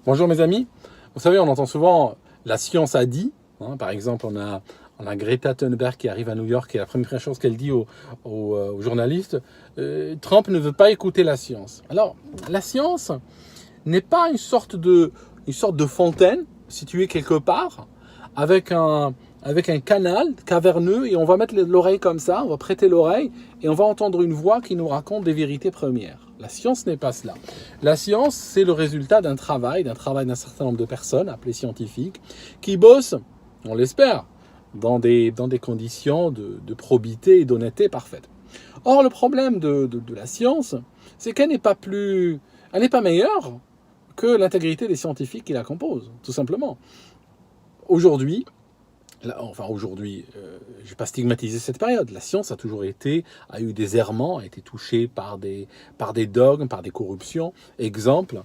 Bonjour mes amis. Vous savez, on entend souvent la science a dit. Par exemple, on a Greta Thunberg qui arrive à New York et la première chose qu'elle dit aux journalistes, Trump ne veut pas écouter la science. Alors, la science n'est pas une sorte de fontaine située quelque part avec un canal caverneux et on va mettre l'oreille comme ça, on va prêter l'oreille et on va entendre une voix qui nous raconte des vérités premières. La science n'est pas cela. La science, c'est le résultat d'un travail d'un certain nombre de personnes, appelées scientifiques, qui bossent, on l'espère, dans des conditions de probité et d'honnêteté parfaite. Or, le problème de la science, c'est qu'elle n'est pas meilleure que l'intégrité des scientifiques qui la composent, tout simplement. Aujourd'hui, je ne vais pas stigmatiser cette période. La science a toujours a eu des errements, a été touchée par des dogmes, par des corruptions. Exemple,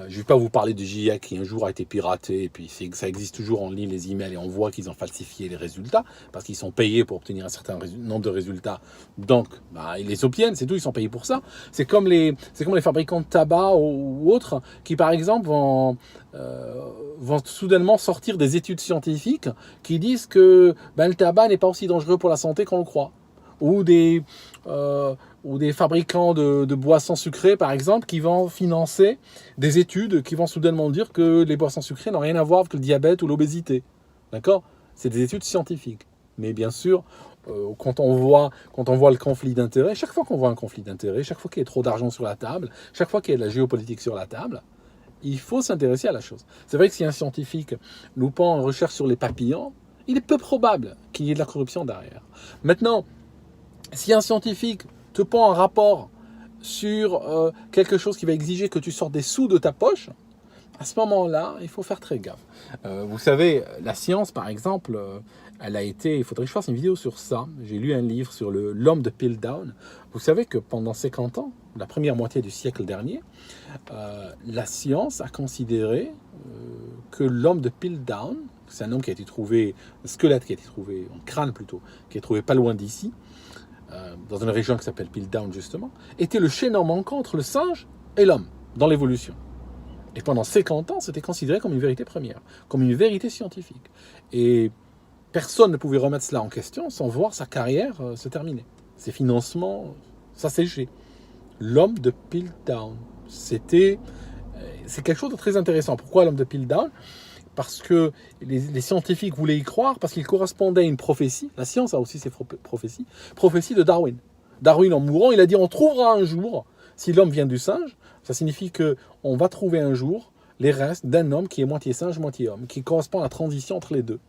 je ne vais pas vous parler de GIEC qui un jour a été piraté, et puis ça existe toujours en ligne les emails, et on voit qu'ils ont falsifié les résultats, parce qu'ils sont payés pour obtenir un certain nombre de résultats. Donc, ils les obtiennent, c'est tout, ils sont payés pour ça. C'est comme les fabricants de tabac ou autres, qui par exemple vont soudainement sortir des études scientifiques qui disent que le tabac n'est pas aussi dangereux pour la santé qu'on le croit. Ou des fabricants de boissons sucrées, par exemple, qui vont financer des études qui vont soudainement dire que les boissons sucrées n'ont rien à voir avec le diabète ou l'obésité. D'accord ? C'est des études scientifiques. Mais bien sûr, quand on voit le conflit d'intérêts, chaque fois qu'on voit un conflit d'intérêts, chaque fois qu'il y a trop d'argent sur la table, chaque fois qu'il y a de la géopolitique sur la table, il faut s'intéresser à la chose. C'est vrai que si un scientifique nous pend en recherche sur les papillons, il est peu probable qu'il y ait de la corruption derrière. Maintenant, si un scientifique te pend un rapport sur quelque chose qui va exiger que tu sortes des sous de ta poche, à ce moment-là, il faut faire très gaffe. Vous savez, la science, par exemple, il faudrait que je fasse une vidéo sur ça. J'ai lu un livre sur l'homme de Piltdown. Vous savez que pendant 50 ans, la première moitié du siècle dernier, la science a considéré que l'homme de Piltdown, c'est un homme qui a été trouvé, un squelette qui a été trouvé, un crâne plutôt, qui a été trouvé pas loin d'ici, dans une région qui s'appelle Piltdown justement, était le chaînon manquant entre le singe et l'homme dans l'évolution. Et pendant 50 ans, c'était considéré comme une vérité première, comme une vérité scientifique. Et personne ne pouvait remettre cela en question sans voir sa carrière se terminer. Ses financements s'assécher. L'homme de Piltdown, c'est quelque chose de très intéressant. Pourquoi l'homme de Piltdown ? Parce que les scientifiques voulaient y croire, parce qu'il correspondait à une prophétie. La science a aussi ses prophéties de Darwin. Darwin, en mourant, il a dit on trouvera un jour, si l'homme vient du singe, ça signifie qu'on va trouver un jour les restes d'un homme qui est moitié singe, moitié homme, qui correspond à la transition entre les deux.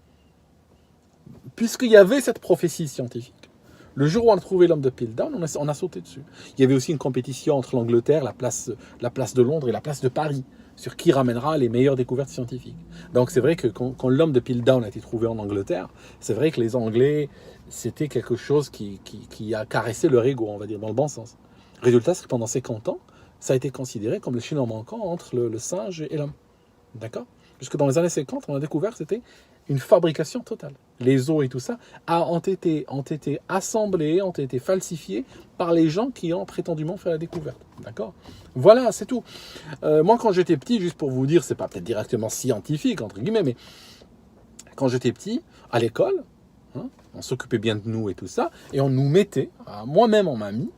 Puisqu'il y avait cette prophétie scientifique, le jour où on a trouvé l'homme de Piltdown, on a sauté dessus. Il y avait aussi une compétition entre l'Angleterre, la place de Londres et la place de Paris, sur qui ramènera les meilleures découvertes scientifiques. Donc c'est vrai que quand l'homme de Piltdown a été trouvé en Angleterre, c'est vrai que les Anglais, c'était quelque chose qui a caressé leur ego, on va dire, dans le bon sens. Résultat, c'est que pendant 50 ans, ça a été considéré comme le chaînon manquant entre le singe et l'homme. D'accord ? Jusque dans les années 50, on a découvert que c'était une fabrication totale. Les os et tout ça ont été assemblés, ont été falsifiés par les gens qui ont prétendument fait la découverte. D'accord ? Voilà, c'est tout. Moi, quand j'étais petit, juste pour vous dire, c'est pas peut-être directement scientifique, entre guillemets, mais quand j'étais petit, à l'école, on s'occupait bien de nous et tout ça, et on nous mettait, moi-même on m'a mis,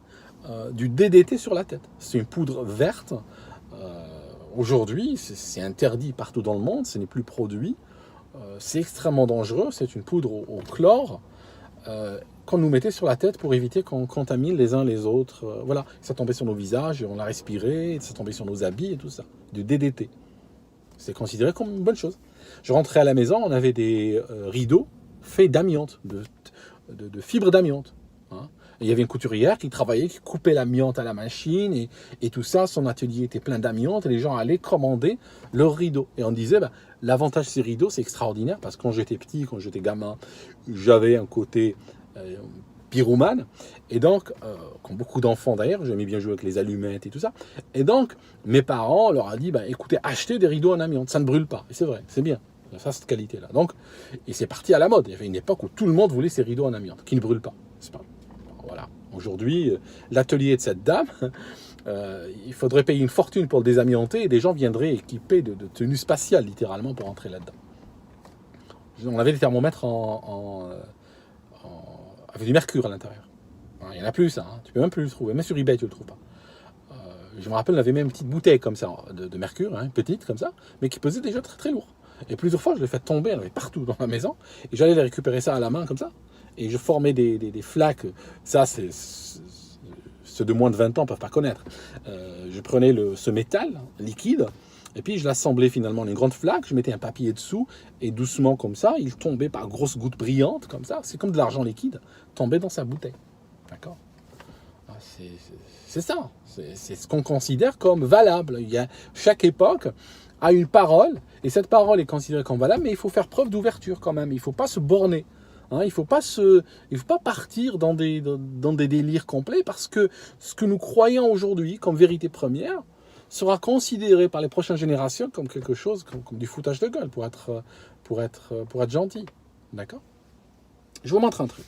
du DDT sur la tête. C'est une poudre verte. Aujourd'hui, c'est interdit partout dans le monde, ce n'est plus produit. C'est extrêmement dangereux, c'est une poudre au chlore qu'on nous mettait sur la tête pour éviter qu'on contamine les uns les autres. Voilà, ça tombait sur nos visages, on l'a respiré, ça tombait sur nos habits et tout ça. Du DDT. C'est considéré comme une bonne chose. Je rentrais à la maison, on avait des rideaux faits d'amiante, de fibres d'amiante. Il y avait une couturière qui travaillait, qui coupait l'amiante à la machine et tout ça. Son atelier était plein d'amiante et les gens allaient commander leurs rideaux. Et on disait, l'avantage de ces rideaux, c'est extraordinaire parce que quand j'étais petit, quand j'étais gamin, j'avais un côté pyromane. Et donc, comme beaucoup d'enfants d'ailleurs, j'aimais bien jouer avec les allumettes et tout ça. Et donc, mes parents leur ont dit, écoutez, achetez des rideaux en amiante, ça ne brûle pas. Et c'est vrai, c'est bien. Ça, cette qualité-là. Donc, et c'est parti à la mode. Il y avait une époque où tout le monde voulait ces rideaux en amiante, qui ne brûlent pas. C'est pas. Voilà. Aujourd'hui, l'atelier de cette dame il faudrait payer une fortune pour le désamianter et des gens viendraient équipés de tenues spatiales, littéralement, pour entrer là-dedans. On avait des thermomètres avec du mercure à l'intérieur. Il n'y en a plus, ça. Hein. Tu peux même plus le trouver. Même sur eBay, tu ne le trouves pas. Je me rappelle, on avait même une petite bouteille comme ça, de mercure, hein, petite comme ça, mais qui pesait déjà très très lourd. Et plusieurs fois, je l'ai fait tomber, elle avait partout dans la maison, et j'allais les récupérer ça à la main comme ça, et je formais des flaques. Ça, c'est ceux de moins de 20 ans ne peuvent pas connaître. Je prenais ce métal liquide, et puis je l'assemblais finalement en une grande flaque, je mettais un papier dessous, et doucement comme ça, il tombait par grosses gouttes brillantes, comme ça, c'est comme de l'argent liquide, tombait dans sa bouteille. D'accord ? C'est ça, c'est ce qu'on considère comme valable. Chaque époque a une parole, et cette parole est considérée comme valable, mais il faut faire preuve d'ouverture quand même, il ne faut pas se borner. Hein, il ne faut pas partir dans des délires complets, parce que ce que nous croyons aujourd'hui comme vérité première sera considéré par les prochaines générations comme quelque chose, comme du foutage de gueule, pour être gentil. D'accord ? Je vous montre un truc.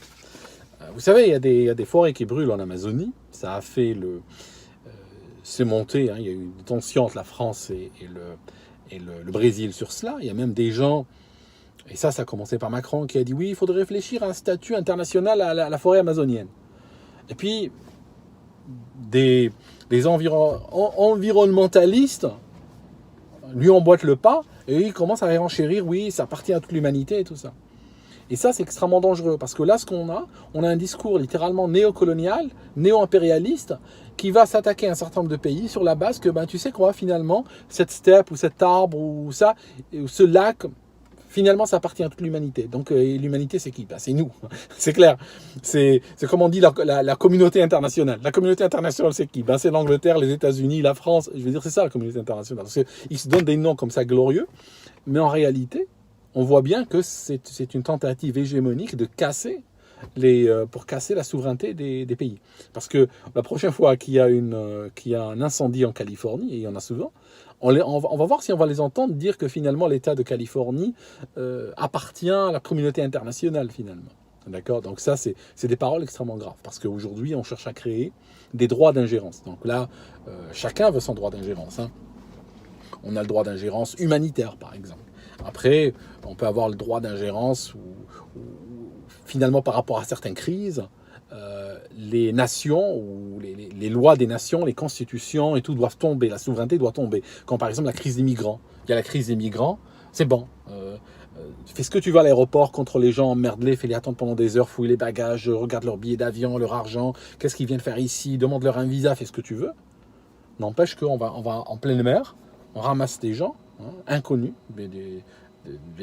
Vous savez, il y a des forêts qui brûlent en Amazonie. Ça a fait c'est monté. Hein, il y a eu une tension entre la France et le Brésil sur cela. Il y a même des gens, et ça a commencé par Macron, qui a dit oui, il faudrait réfléchir à un statut international à la forêt amazonienne. Et puis, des environnementalistes lui emboîtent le pas et ils commencent à renchérir, oui, ça appartient à toute l'humanité et tout ça. Et ça, c'est extrêmement dangereux, parce que là, on a un discours littéralement néocolonial, néo-impérialiste, qui va s'attaquer à un certain nombre de pays sur la base que, tu sais quoi, finalement, cette steppe ou cet arbre ou ça, ou ce lac, finalement, ça appartient à toute l'humanité. Donc, l'humanité, c'est qui ? C'est nous, c'est clair. C'est comme on dit la communauté internationale. La communauté internationale, c'est qui ? C'est l'Angleterre, les États-Unis, la France. Je veux dire, c'est ça, la communauté internationale. Parce qu'ils se donnent des noms comme ça glorieux, mais en réalité, on voit bien que c'est une tentative hégémonique de pour casser la souveraineté des pays. Parce que la prochaine fois qu'il y a un incendie en Californie, et il y en a souvent, on va voir si on va les entendre dire que finalement l'État de Californie appartient à la communauté internationale finalement. D'accord ? Donc ça, c'est des paroles extrêmement graves. Parce qu'aujourd'hui, on cherche à créer des droits d'ingérence. Donc là, chacun veut son droit d'ingérence. Hein. On a le droit d'ingérence humanitaire, par exemple. Après, on peut avoir le droit d'ingérence ou finalement par rapport à certaines crises, les nations ou les lois des nations, les constitutions et tout doivent tomber, la souveraineté doit tomber. Comme par exemple la crise des migrants. Il y a la crise des migrants, c'est bon. Fais ce que tu veux à l'aéroport contre les gens, emmerde-les, fais-les attendre pendant des heures, fouille les bagages, regarde leurs billets d'avion, leur argent, qu'est-ce qu'ils viennent faire ici, demande-leur un visa, fais ce que tu veux. N'empêche qu'on va en pleine mer, on ramasse des gens, inconnus, des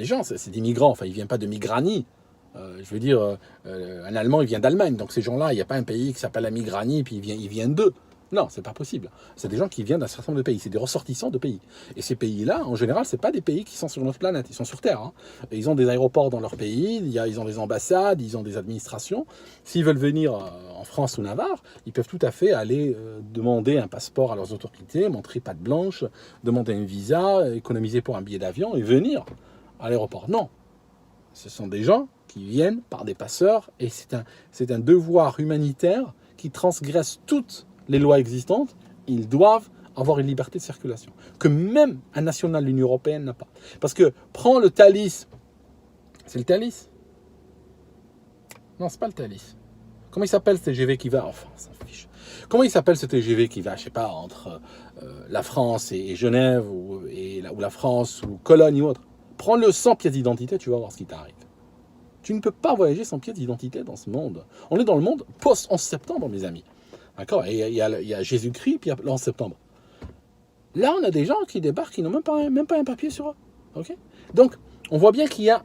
gens, c'est des migrants, enfin ils ne viennent pas de Migranie. Je veux dire, un Allemand, il vient d'Allemagne, donc ces gens-là, il n'y a pas un pays qui s'appelle la Migranie, puis ils viennent d'eux. Non, c'est pas possible. C'est des gens qui viennent d'un certain nombre de pays, c'est des ressortissants de pays. Et ces pays-là, en général, c'est pas des pays qui sont sur notre planète, ils sont sur Terre. Hein. Et ils ont des aéroports dans leur pays, ils ont des ambassades, ils ont des administrations. S'ils veulent venir en France ou Navarre, ils peuvent tout à fait aller demander un passeport à leurs autorités, montrer patte blanche, demander un visa, économiser pour un billet d'avion et venir à l'aéroport. Non, ce sont des gens qui viennent par des passeurs et c'est un devoir humanitaire qui transgresse toutes les lois existantes. Ils doivent avoir une liberté de circulation que même un national de l'Union européenne n'a pas. Parce que prends le Thalys, c'est le Thalys ? Non, c'est pas le Thalys. Comment il s'appelle ce TGV qui va, enfin, ça fiche. Comment il s'appelle ce TGV qui va, je sais pas, entre la France et Genève ou la France ou Cologne ou autre. Prends-le sans pièce d'identité, tu vas voir ce qui t'arrive. Tu ne peux pas voyager sans pièce d'identité dans ce monde. On est dans le monde post-11 septembre, mes amis. D'accord ? Et il y a Jésus-Christ, puis il y a le 11 septembre. Là, on a des gens qui débarquent, qui n'ont même pas un papier sur eux. Okay ? Donc, on voit bien qu'il y a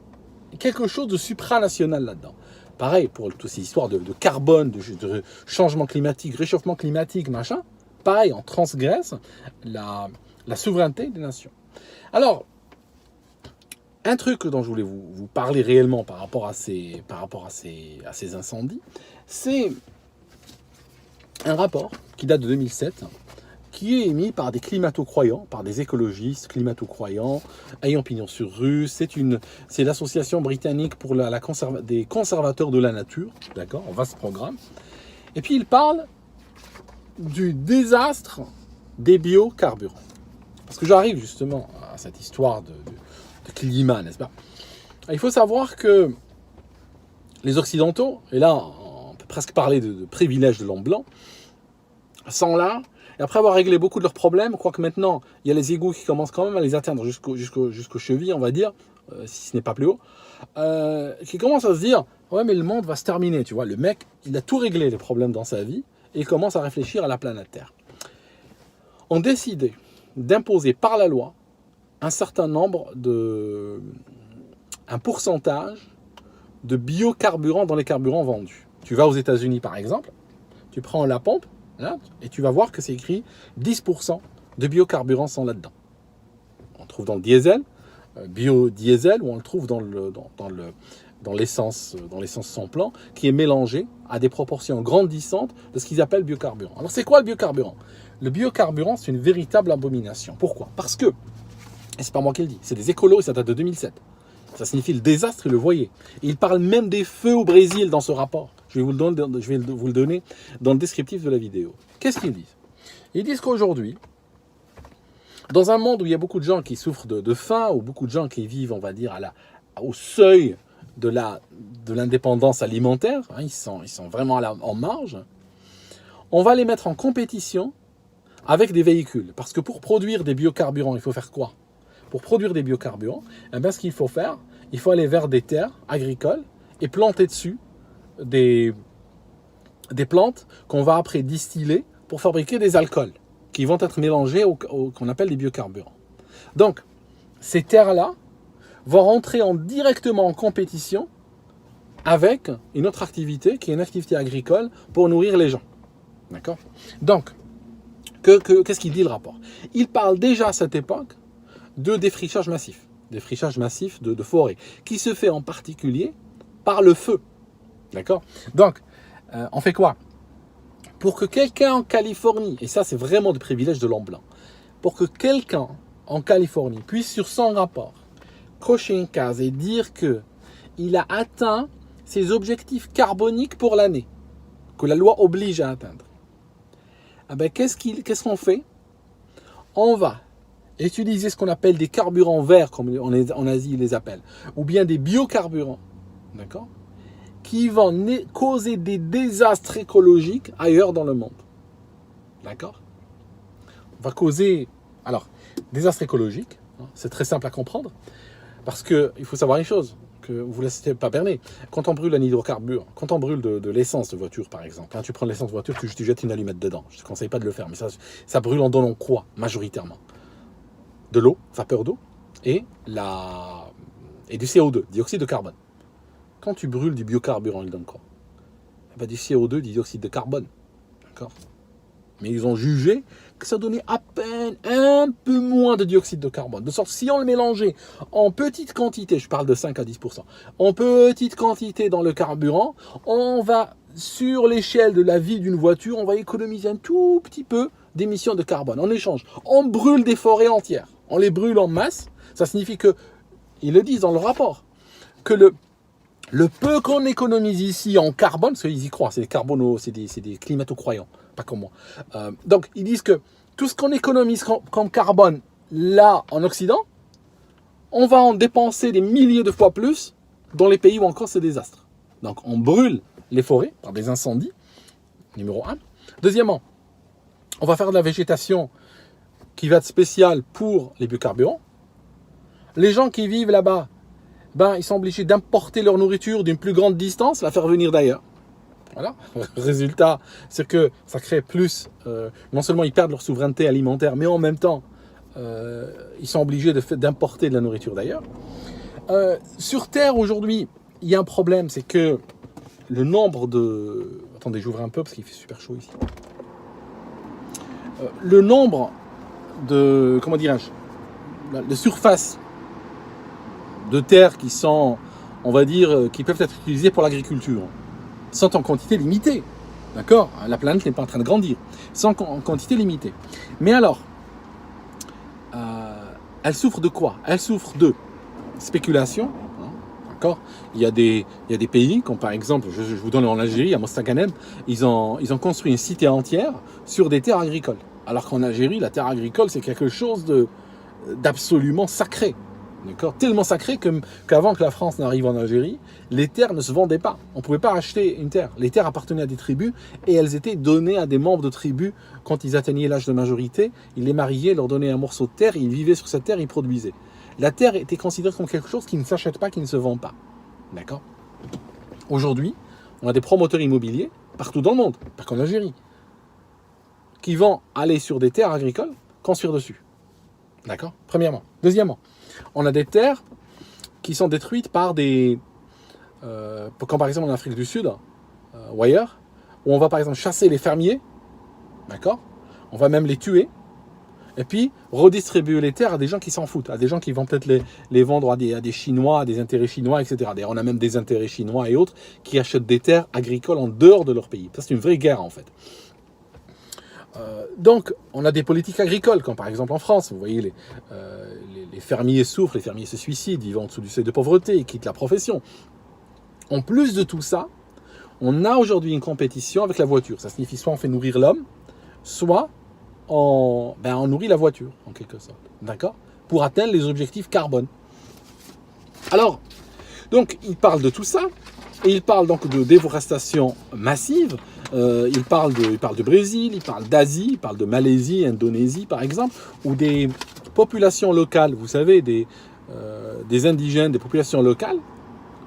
quelque chose de supranational là-dedans. Pareil, pour toutes ces histoires de carbone, de changement climatique, réchauffement climatique, machin. Pareil, on transgresse la souveraineté des nations. Alors, un truc dont je voulais vous parler réellement par rapport à ces incendies, c'est un rapport qui date de 2007, qui est émis par des climato-croyants, par des écologistes climato-croyants, ayant pignon sur rue. C'est l'association britannique pour des conservateurs de la nature, d'accord, un vaste programme. Et puis il parle du désastre des biocarburants. Parce que j'arrive justement à cette histoire de climat, n'est-ce pas? Il faut savoir que les Occidentaux, et là on peut presque parler de privilèges de l'homme blanc, sont là, et après avoir réglé beaucoup de leurs problèmes, quoique maintenant il y a les égouts qui commencent quand même à les atteindre jusqu'aux chevilles, on va dire, si ce n'est pas plus haut, qui commencent à se dire, ouais mais le monde va se terminer, tu vois, le mec, il a tout réglé les problèmes dans sa vie, et il commence à réfléchir à la planète Terre. On décidé d'imposer par la loi un certain nombre un pourcentage de biocarburants dans les carburants vendus. Tu vas aux États-Unis par exemple, tu prends la pompe, là, et tu vas voir que c'est écrit 10% de biocarburants sont là-dedans. On le trouve dans le diesel, biodiesel, ou on le trouve dans l'essence sans plan, qui est mélangé à des proportions grandissantes de ce qu'ils appellent biocarburant. Alors c'est quoi le biocarburant? Le biocarburant, c'est une véritable abomination. Pourquoi? Parce que, et c'est pas moi qui le dis, c'est des écolos et ça date de 2007. Ça signifie le désastre, et le voyez. Et ils parlent même des feux au Brésil dans ce rapport. Je vais vous le donner dans le descriptif de la vidéo. Qu'est-ce qu'ils disent? Ils disent qu'aujourd'hui, dans un monde où il y a beaucoup de gens qui souffrent de faim, ou beaucoup de gens qui vivent, on va dire, au seuil de l'indépendance alimentaire, hein, ils sont vraiment en marge, on va les mettre en compétition avec des véhicules. Parce que pour produire des biocarburants, il faut faire quoi? Pour produire des biocarburants, eh bien, ce qu'il faut faire, il faut aller vers des terres agricoles et planter dessus des plantes qu'on va après distiller pour fabriquer des alcools qui vont être mélangés qu'on appelle des biocarburants. Donc, ces terres-là vont rentrer directement en compétition avec une autre activité qui est une activité agricole pour nourrir les gens. D'accord? Donc, qu'est-ce qu'il dit le rapport? Il parle déjà à cette époque de défrichage massif de forêt, qui se fait en particulier par le feu. D'accord? Donc, on fait quoi? Pour que quelqu'un en Californie, et ça c'est vraiment le privilège de l'homme blanc, pour que quelqu'un en Californie puisse sur son rapport cocher une case et dire qu'il a atteint ses objectifs carboniques pour l'année, que la loi oblige à atteindre, eh ben, qu'est-ce qu'on fait? On va utiliser ce qu'on appelle des carburants verts, comme en Asie ils les appellent, ou bien des biocarburants, d'accord, qui vont causer des désastres écologiques ailleurs dans le monde. D'accord? On va causer, alors, désastres écologiques, hein, c'est très simple à comprendre, parce qu'il faut savoir une chose, que vous ne vous laissez pas berner. Quand on brûle un hydrocarbure, quand on brûle de l'essence de voiture par exemple, hein, tu prends de l'essence de voiture, tu jettes une allumette dedans. Je ne te conseille pas de le faire, mais ça brûle en donnant quoi, majoritairement? De l'eau, vapeur d'eau, et du CO2, dioxyde de carbone. Quand tu brûles du biocarburant, il donne quoi? Eh ben, du CO2, du dioxyde de carbone. D'accord? Mais ils ont jugé que ça donnait à peine un peu moins de dioxyde de carbone. De sorte que si on le mélangeait en petite quantité, je parle de 5 à 10%, en petite quantité dans le carburant, on va, sur l'échelle de la vie d'une voiture, on va économiser un tout petit peu d'émissions de carbone. En échange, on brûle des forêts entières. On les brûle en masse. Ça signifie que, ils le disent dans le rapport, que le peu qu'on économise ici en carbone, parce qu'ils y croient, c'est des climato-croyants, pas comme moi. Donc, ils disent que tout ce qu'on économise comme carbone là, en Occident, on va en dépenser des milliers de fois plus dans les pays où encore c'est désastre. Donc, on brûle les forêts par des incendies, numéro 1. Deuxièmement, on va faire de la végétation qui va être spéciale pour les biocarburants. Les gens qui vivent là-bas, ben, ils sont obligés d'importer leur nourriture d'une plus grande distance, la faire venir d'ailleurs. Voilà. Résultat, c'est que ça crée plus... non seulement ils perdent leur souveraineté alimentaire, mais en même temps, ils sont obligés d'importer de la nourriture d'ailleurs. Sur Terre, aujourd'hui, il y a un problème, c'est que le nombre de... Attendez, j'ouvre un peu parce qu'il fait super chaud ici. Le nombre de... Comment dirais-je? De surface de terres qui sont, on va dire, qui peuvent être utilisées pour l'agriculture, sont en quantité limitée. D'accord? La planète n'est pas en train de grandir. Sont en quantité limitée. Mais alors, elle souffre de quoi? Elle souffre de spéculation, hein, D'accord ? Il y a des pays, comme par exemple, je vous donne en Algérie, à Mostaganem, ils ont construit une cité entière sur des terres agricoles. Alors qu'en Algérie, la terre agricole, c'est quelque chose d'absolument sacré. D'accord ? Tellement sacré qu'avant que la France n'arrive en Algérie, les terres ne se vendaient pas. On ne pouvait pas acheter une terre. Les terres appartenaient à des tribus et elles étaient données à des membres de tribus quand ils atteignaient l'âge de majorité. Ils les mariaient, leur donnaient un morceau de terre, ils vivaient sur cette terre, ils produisaient. La terre était considérée comme quelque chose qui ne s'achète pas, qui ne se vend pas. D'accord ? Aujourd'hui, on a des promoteurs immobiliers partout dans le monde, pas qu'en Algérie, qui vont aller sur des terres agricoles, construire dessus. D'accord ? Premièrement. Deuxièmement, on a des terres qui sont détruites par des... comme par exemple en Afrique du Sud, ou ailleurs, où on va par exemple chasser les fermiers, d'accord ? On va même les tuer, et puis redistribuer les terres à des gens qui s'en foutent, à des gens qui vont peut-être les vendre à des Chinois, à des intérêts chinois, etc. D'ailleurs, on a même des intérêts chinois et autres qui achètent des terres agricoles en dehors de leur pays. Ça, c'est une vraie guerre, en fait. Donc, on a des politiques agricoles, comme par exemple en France, vous voyez, les fermiers souffrent, les fermiers se suicident, ils vont en dessous du seuil de pauvreté, ils quittent la profession. En plus de tout ça, on a aujourd'hui une compétition avec la voiture. Ça signifie soit on fait nourrir l'homme, soit on nourrit la voiture, en quelque sorte. D'accord ? Pour atteindre les objectifs carbone. Alors, donc, il parle de tout ça, et il parle donc de déforestation massive. Il parle de Brésil, il parle d'Asie, il parle de Malaisie, Indonésie, par exemple, où des populations locales, vous savez, des indigènes, des populations locales,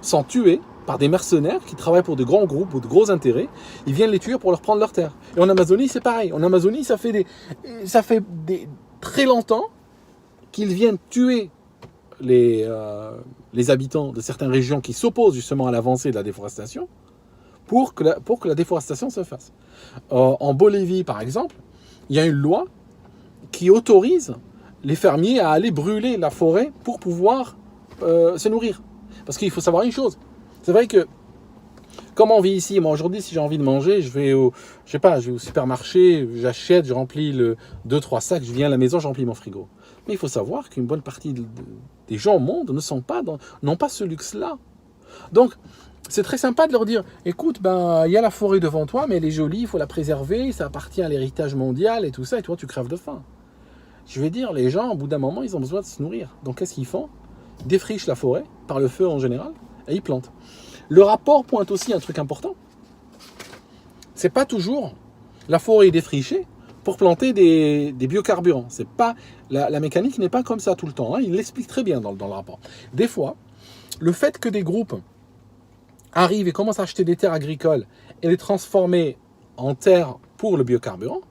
sont tués par des mercenaires qui travaillent pour de grands groupes ou de gros intérêts. Ils viennent les tuer pour leur prendre leur terre. Et en Amazonie, c'est pareil. En Amazonie, ça fait très longtemps qu'ils viennent tuer les habitants de certaines régions qui s'opposent justement à l'avancée de la déforestation pour que la déforestation se fasse. En Bolivie, par exemple, il y a une loi qui autorise les fermiers à aller brûler la forêt pour pouvoir se nourrir. Parce qu'il faut savoir une chose. C'est vrai que, comme on vit ici, moi aujourd'hui, si j'ai envie de manger, je vais au supermarché, j'achète, je remplis 2-3 sacs, je viens à la maison, je remplis mon frigo. Mais il faut savoir qu'une bonne partie des gens au monde n'ont pas ce luxe-là. Donc, c'est très sympa de leur dire, écoute, il y a la forêt devant toi, mais elle est jolie, il faut la préserver, ça appartient à l'héritage mondial et tout ça, et toi, tu crèves de faim. Je vais dire, les gens, au bout d'un moment, ils ont besoin de se nourrir. Donc, qu'est-ce qu'ils font ? Ils défrichent la forêt, par le feu en général, et ils plantent. Le rapport pointe aussi un truc important. C'est pas toujours la forêt est défrichée pour planter des biocarburants. C'est pas, la mécanique n'est pas comme ça tout le temps. Hein. Il l'explique très bien dans le rapport. Des fois, le fait que des groupes arrivent et commencent à acheter des terres agricoles et les transformer en terres pour le biocarburant,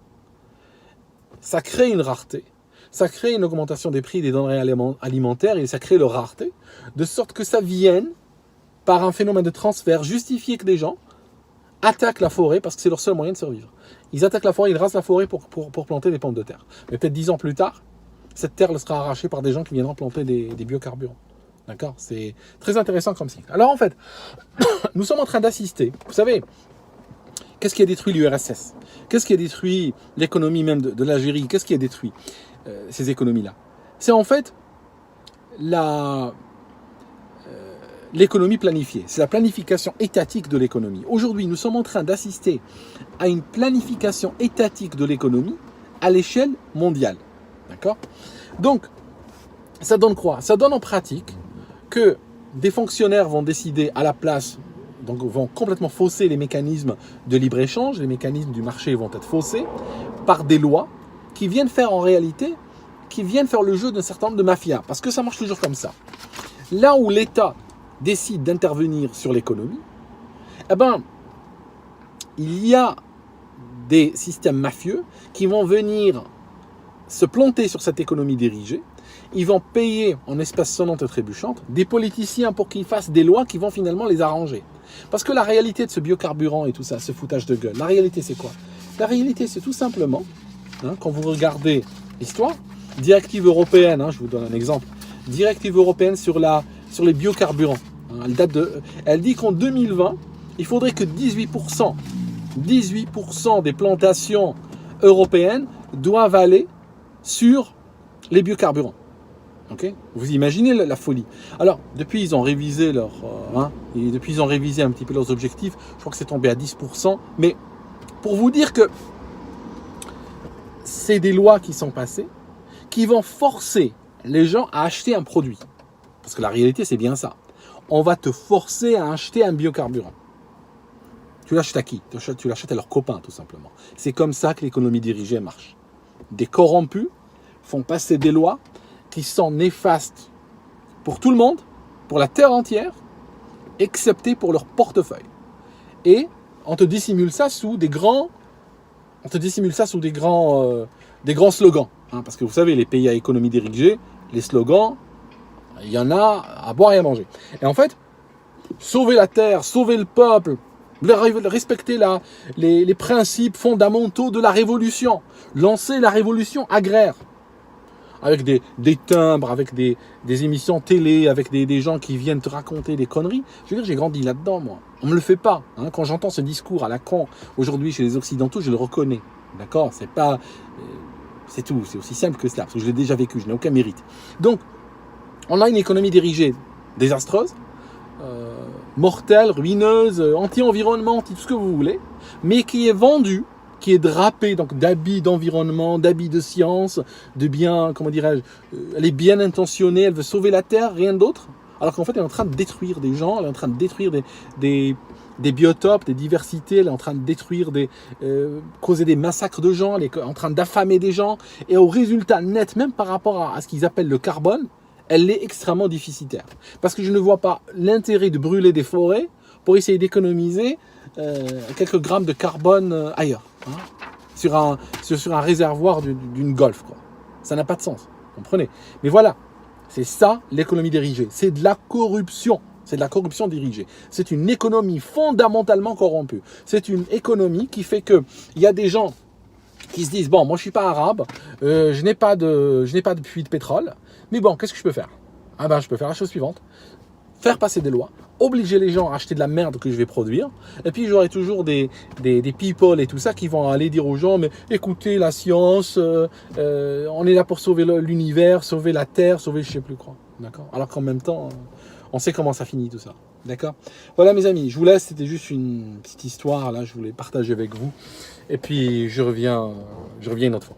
ça crée une rareté. Ça crée une augmentation des prix des denrées alimentaires et ça crée leur rareté, de sorte que ça vienne, par un phénomène de transfert, justifier que des gens attaquent la forêt parce que c'est leur seul moyen de survivre. Ils attaquent la forêt, ils rasent la forêt pour planter des pommes de terre. Mais peut-être 10 ans plus tard, cette terre sera arrachée par des gens qui viendront planter des biocarburants. D'accord ? C'est très intéressant comme cycle. Alors en fait, nous sommes en train d'assister, vous savez, qu'est-ce qui a détruit l'URSS ? Qu'est-ce qui a détruit l'économie même de l'Algérie ? Qu'est-ce qui a détruit ces économies-là ? C'est en fait l'économie planifiée. C'est la planification étatique de l'économie. Aujourd'hui, nous sommes en train d'assister à une planification étatique de l'économie à l'échelle mondiale. D'accord ? Donc, ça donne quoi ? Ça donne en pratique que des fonctionnaires vont décider à la place, donc vont complètement fausser les mécanismes de libre-échange, les mécanismes du marché vont être faussés par des lois qui viennent faire le jeu d'un certain nombre de mafias. Parce que ça marche toujours comme ça. Là où l'État décide d'intervenir sur l'économie, il y a des systèmes mafieux qui vont venir se planter sur cette économie dirigée. Ils vont payer en espèces sonnantes et trébuchantes des politiciens pour qu'ils fassent des lois qui vont finalement les arranger. Parce que la réalité de ce biocarburant et tout ça, ce foutage de gueule, la réalité c'est quoi ? La réalité c'est tout simplement, quand vous regardez l'histoire, directive européenne, je vous donne un exemple, directive européenne sur les biocarburants. Elle dit qu'en 2020, il faudrait que 18% des plantations européennes doivent aller sur les biocarburants. Okay, vous imaginez la folie. Alors, depuis, ils ont révisé depuis, ils ont révisé un petit peu leurs objectifs. Je crois que c'est tombé à 10%. Mais pour vous dire que c'est des lois qui sont passées, qui vont forcer les gens à acheter un produit. Parce que la réalité, c'est bien ça. On va te forcer à acheter un biocarburant. Tu l'achètes à qui? Tu l'achètes à leurs copains, tout simplement. C'est comme ça que l'économie dirigée marche. Des corrompus font passer des lois qui sont néfastes pour tout le monde, pour la terre entière, excepté pour leur portefeuille. Et on te dissimule ça sous des grands slogans. Hein, parce que vous savez, les pays à économie dirigée, les slogans, il y en a à boire et à manger. Et en fait, sauver la terre, sauver le peuple, respecter les principes fondamentaux de la révolution, lancer la révolution agraire, avec des timbres, avec des émissions télé, avec des gens qui viennent te raconter des conneries. Je veux dire, j'ai grandi là-dedans, moi. On me le fait pas. Hein. Quand j'entends ce discours à la con, aujourd'hui, chez les Occidentaux, je le reconnais. D'accord? C'est pas... c'est tout. C'est aussi simple que cela. Parce que je l'ai déjà vécu. Je n'ai aucun mérite. Donc, on a une économie dirigée désastreuse, mortelle, ruineuse, anti-environnement, tout ce que vous voulez, mais qui est vendue, qui est drapée donc d'habits d'environnement, d'habits de science, de bien, comment dirais-je, elle est bien intentionnée, elle veut sauver la Terre, rien d'autre, alors qu'en fait elle est en train de détruire des gens, elle est en train de détruire des biotopes, des diversités, elle est en train de détruire causer des massacres de gens, elle est en train d'affamer des gens, et au résultat net, même par rapport à ce qu'ils appellent le carbone, elle est extrêmement déficitaire. Parce que je ne vois pas l'intérêt de brûler des forêts pour essayer d'économiser quelques grammes de carbone ailleurs. Hein, sur un réservoir d'une Golf. Quoi. Ça n'a pas de sens. Vous comprenez? Mais voilà, c'est ça l'économie dirigée. C'est de la corruption. C'est de la corruption dirigée. C'est une économie fondamentalement corrompue. C'est une économie qui fait qu'il y a des gens qui se disent, bon, moi je suis pas arabe, je n'ai pas de puits de pétrole, mais bon, qu'est-ce que je peux faire? Ah ben, je peux faire la chose suivante, faire passer des lois, obliger les gens à acheter de la merde que je vais produire, et puis j'aurai toujours des people et tout ça qui vont aller dire aux gens, mais écoutez, la science, on est là pour sauver l'univers, sauver la Terre, sauver je sais plus quoi, d'accord? Alors qu'en même temps, on sait comment ça finit tout ça. D'accord? Voilà mes amis, je vous laisse, c'était juste une petite histoire, là, je voulais partager avec vous. Et puis je reviens une autre fois.